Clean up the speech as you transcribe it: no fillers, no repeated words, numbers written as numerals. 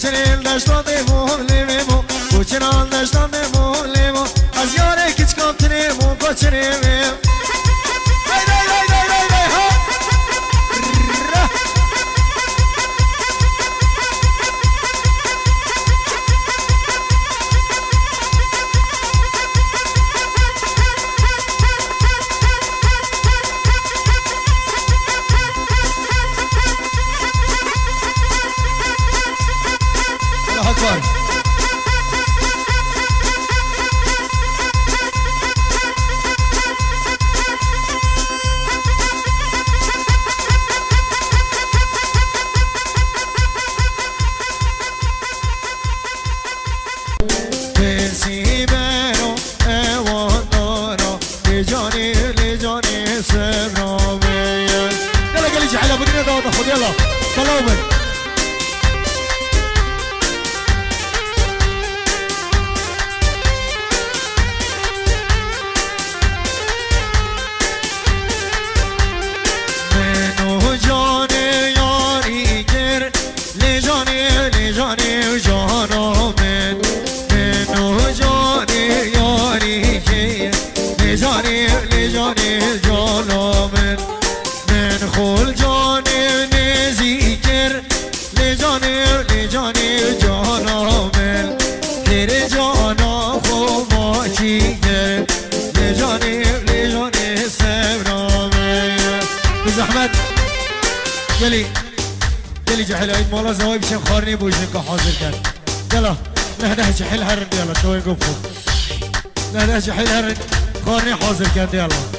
کوچنیل داشتان دیمو لیمو کوچنال داشتان دیمو لیمو از یاره کچ کم تنیمو کوچنیمو يلا طلوبن منو جاني ياري گر لجاني جانو من منو جاني ياري گر لجاني جانو من خول جاني لجاني جانا من تیرے جانا خوب چیگر لجاني سبرا من بزحمت يلي جحل عيد مولا زواي بشم خارني بوجهك حاضر كان يلا نهده جحل هرن يلا شوي نقفوا نهده جحل هرن خارني حاضر كان يلا